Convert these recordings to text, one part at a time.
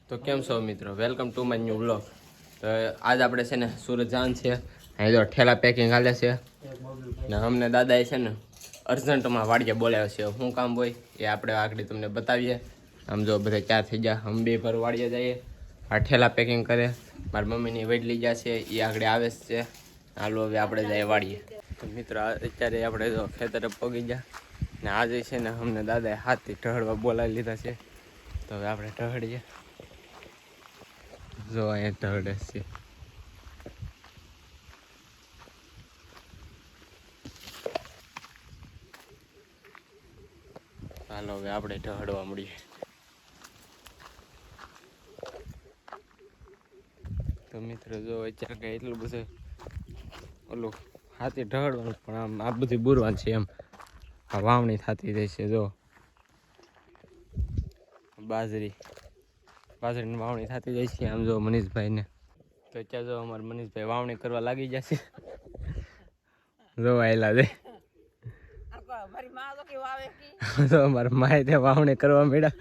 તો કેમ છો મિત્રો, welcome to my new vlog. તો આજ આપણે છે ને સુરત જવાનું છે. અહીં જો ઠેલા પેકિંગ હાલે છે ને અમને દાદાએ છે ને અર્જન્ટમાં વાડીએ બોલાવ્યો છે. શું કામ હોય એ આપણે આગળ તમને બતાવીએ. આમ જો બધા ક્યાં થઈ ગયા, અમે બે પર વાડીએ જઈએ, આ ઠેલા પેકિંગ કરે. મારી મમ્મીની વડલી ગયા છે એ આગળ આવે છે. હાલો હવે આપણે જઈએ વાડીએ. તો મિત્રો અત્યારે આપણે જો ખેતરે પગી ગયા ને આજે છે ને અમને દાદાએ હાથથી ટહળવા બોલાવી લીધા છે. તો હવે આપણે ટહળીએ. જો અહીંયા ટહળે છે. હાલો હવે આપણે ટહળવા મળીએ. તો મિત્રો જો અત્યારે કઈ એટલું બધું ઓલું હાથી ઢહળવાનું પણ આમ આ બધી બુરવાન છે. એમ આ વાવણી થતી રહી છે. જો બાજરીની વાવણી થતી જાય છે. આમ જો મનીષભાઈને તો અત્યારે જો અમારે મનીષભાઈ વાવણી કરવા લાગી જશે. જો આયલા દે તો અમારે માએ ત્યાં વાવણી કરવા મળ્યા.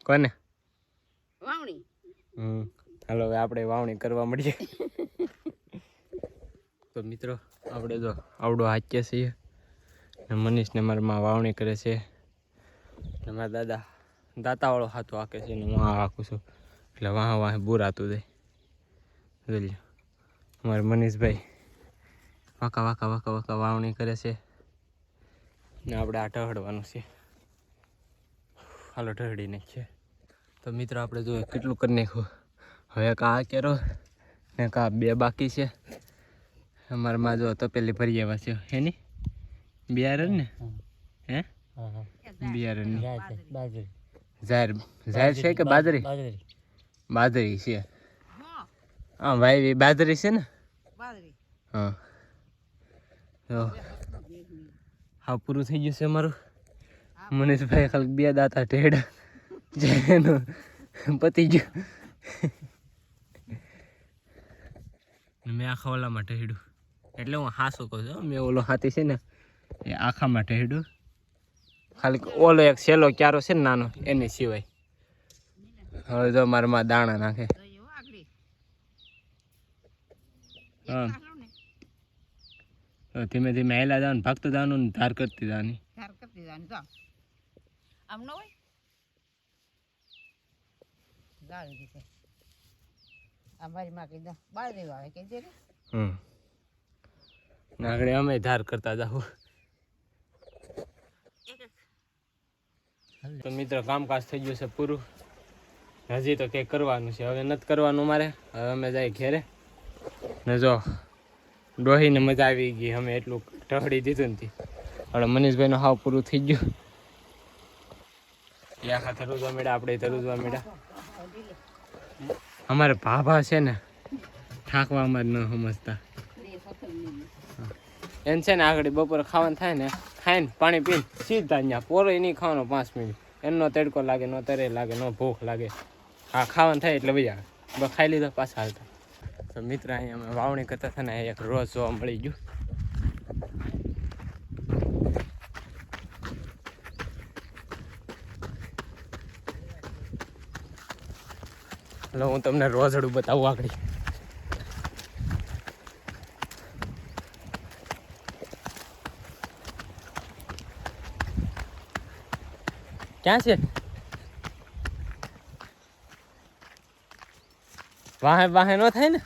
કોને વાવણી? હાલો હવે આપણે વાવણી કરવા મળીએ. તો મિત્રો આપણે જો આવડો હાચીએ છીએ ને મનીષને મારા માં વાવણી કરે છે ને મારા દાતાવાળો હાથો હાકે છે ને હું હાકું છું એટલે વાહ બુરાતું જાય. જોઈ લો અમારે મનીષભાઈ વાંકા વાવણી કરે છે ને આપણે આ ટહળવાનું છે. હાલો ટહળી નાખીએ. તો મિત્રો આપણે જો કેટલું કરી નાખ્યું. હવે કા કેરો ને કા બે બાકી છે. અમારે માં જો તપેલી ભરી આવ્યા છે. એની બિયારણ ને હે બિયારણ જાહેર છે કે બાજરી? બાજરી છે. હા ભાઈ બાજરી છે ને. હા હા પૂરું થઈ ગયું છે અમારું. મનીષભાઈ ખાલી બે દાતા ઢેડા જેનું પતી ગયું. મેં આખા ઓલામાં ઢેડું એટલે હું હાસું કહું છું. મેં ઓલો હાથી છે ને એ આખામાં ઢેડું. ખાલી ઓલો એક સેલો ક્યારો છે ને નાનો એની સિવાય. હવે જો મારા માં દાણા નાખે. હા ધીમે ધીમે હેલા જવાનું, ભાગતું જવાનું ને ધાર કરતી જવાની. આગળ અમે ધાર કરતા જાવ. તો મિત્રો કામકાજ થઈ ગયું છે પૂરું. હજી તો કંઈક કરવાનું છે. હવે નથી કરવાનું મારે. હવે અમે જાય ઘેરે ને જો ડોહીને મજા આવી ગઈ. અમે એટલું ટહળી દીધું નથી. હવે મનીષભાઈનું હાવ પૂરું થઈ ગયું. એ આખા ધરુજવા મેળા, આપણે ધરુજવા મેળા. અમારે ભાભા છે ને થાકવામાં જ ન સમજતા. એને છે ને આગળ બપોરે ખાવાનું થાય ને ખાઈને પાણી પીને સીધા અહીંયા પોરો નહીં ખાવાનો 5 મિનિટ. એનો તડકો લાગે, નો તરે લાગે, નો ભૂખ લાગે. હા ખાવાનું થાય એટલે ભાઈ બસ ખાઈ લીધો પાછા હાલતા. તો મિત્ર અહીંયા અમે વાવણી કરતા હતા ને એક રોજ જોવા મળી ગયું. એટલે હું તમને રોજડું બતાવું આગળ. ક્યાં છે? વાહે નો થાય ને.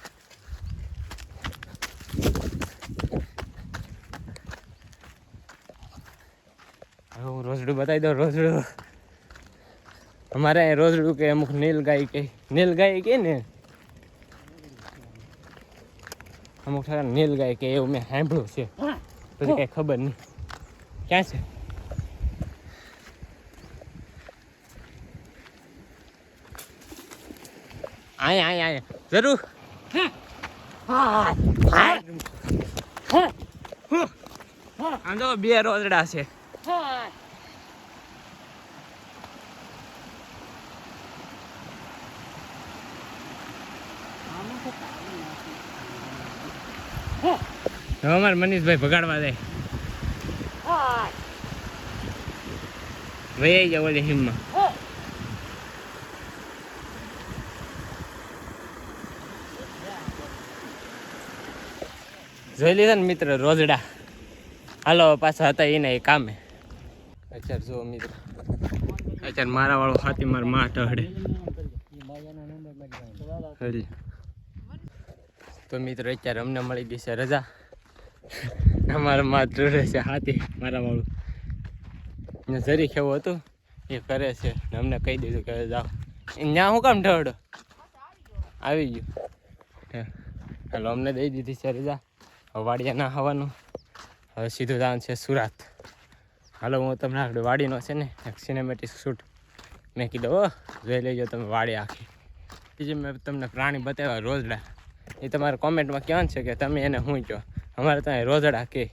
હું રોજડું બતાવી દઉં. રોજડું અમારે રોજડું કે અમુક નીલગાય કે ને અમુક નીલગાય કે એવું મેં સાંભળ્યું છે. પછી કઈ ખબર નહીં. ક્યાં છે? આયા જરૂર. આમ તો બે રોજડા છે. અમારે મનીષભાઈ ભગાડવા જાય. વહી જાવ ઓલી હિમમાં. જોઈ લીધા ને મિત્ર રોજડા. હાલો પાછા હતા એને એ કામે. અત્યારે જો મિત્ર અત્યારે મારા વાળો હાથી માર માં ટહડે હરી. તો મિત્ર અત્યારે અમને મળી ગઈ છે રજા. અમારા માં ટહડે છે હાથી મારા વાળું. ને જરી કેવું હતું એ કરે છે ને અમને કહી દીધું કે જાઓ. ત્યાં હું કામ ઢહડો આવી ગયું. હાલો અમને દઈ દીધી છે રજા. હવે વાડિયા ના આવવાનું. હવે સીધું જવાનું છે સુરત. હાલો હું તમને આગળ વાડીનો છે ને એક સિનેમેટિક શૂટ મેં કીધું ઓ જોઈ લેજો તમે વાડી આખી. એ જે મેં તમને પ્રાણી બતાવ્યા રોજડા એ તમારે કોમેન્ટમાં કહેવાનું છે કે તમે એને શું કહો. અમારે ત્યાં રોજડા કે.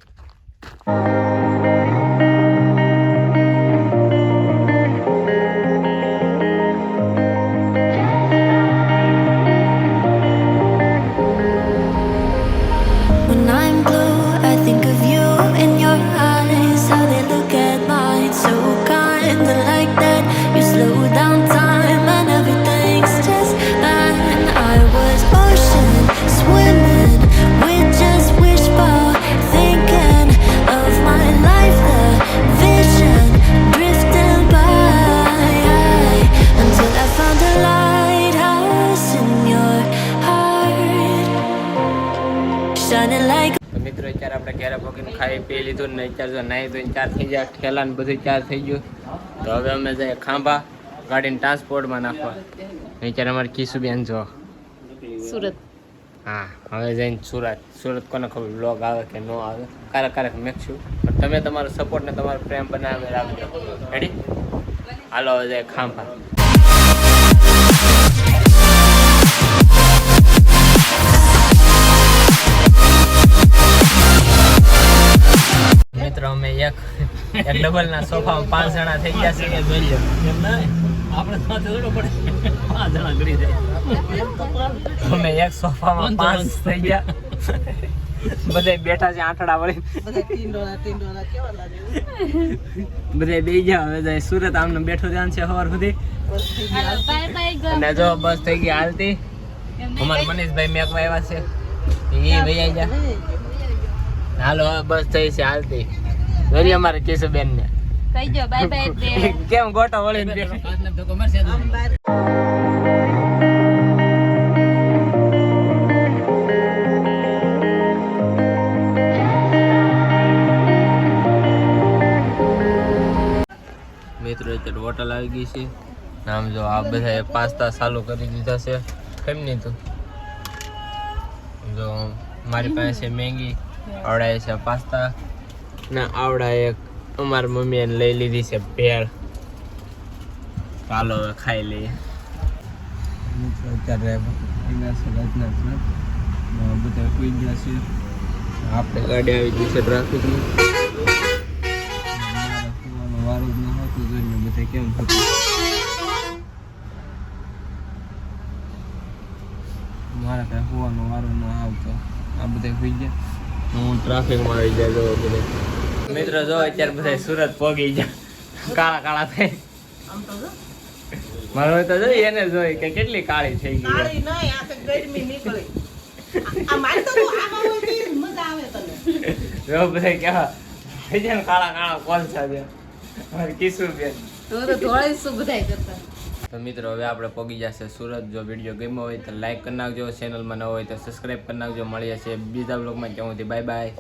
મિત્રો અત્યારે આપણે ઘેરા પકડીને ખાઈ પી લીધું ને અત્યારે જો નાહી ધોઈને ચાર થઈ ગયા. ઠેલા ને બધું ચાર થઈ ગયું. તો હવે અમે જઈએ ખાંભા ગાડીને ટ્રાન્સપોર્ટમાં નાખવા. અત્યારે અમારે કિશુબેન જો સુરત. હા હવે જઈને સુરત. સુરત કોને ખબર બ્લોગ આવે કે ન આવે. ક્યારેક મેકશું પણ તમે તમારો સપોર્ટ ને તમારો પ્રેમ બનાવી રાખજો. રેડી હાલો હવે જઈએ ખાંભા. મિત્રો અમે એક ડબલ ના સોફામાં 5 જણા થઈ ગયા છે. જોઈ લો આપણે સાથે થોડો પડે 5 જણા ગળી જાય. અમે એક સોફામાં 5 થઈ ગયા. બધા બેઠા છે આંઠડા વળી. બધા બે ગયા. હવે જાય સુરત આમને બેઠો ધ્યાન છે સવાર સુધી. અને જો બસ થઈ ગઈ હાલતી. અમારા મનીષભાઈ મેકવા આવ્યા છે એ ભાઈ ગયા. હાલો બસ થઈ છે હાલતી. જોરી અમારે કેશુબેન ને કહી દો બાય બાય દે. કેમ ગોટો વળીને બેઠો. મિત્રો અત્યારે હોટલ આવી ગઈ છે. નામ જો આ બધા પાસ્તા ચાલુ કરી દીધા છે. કેમ નહીં તું જો મારી પાસે છે મેગી. આવડાય છે પાસ્તા ના આવડા એક અમારી મમ્મીએ લઈ લીધી છે ભેળ. ચાલો હવે ખાઈ લઈએ. અત્યારે બધા કોઈ ગયા છે. આપણે ગાડી આવી ગઈ છે ટ્રાફિકની. વારો જ ન હતો જોઈને બધા કેમ થતું. મારા કાંઈ હોવાનો વારો ન આવતો. આ બધા હોઈ ગયા. હું ટ્રાફિકમાં આવી જાય. જો બધે મિત્રો જો અત્યારે બધા સુરત પહોંચી ગયા. કાળા કાળા થઈ. મારો તો જોઈ એને જોઈ કે કેટલી કાળી થઈ ગઈ. કાળી નહીં આ તો ગરમી નીકળી. આ માર તો આમાં હોય તો મજા આવે તને. જો બધા કેવા થઈ જાય કાળા કાળા કોલસા છે. મારી કિશુબેન તો ધોળે શું બધાય કરતા. તો મિત્રો હવે આપણે પહોંચી જશે સુરત. જો વિડીયો ગમ્યો હોય તો લાઈક કરી નાખજો. ચેનલમાં ન હોય તો સબસ્ક્રાઈબ કરી નાખજો. મળીએ છીએ બીજા બ્લોગમાં. ત્યાં સુધી બાય બાય.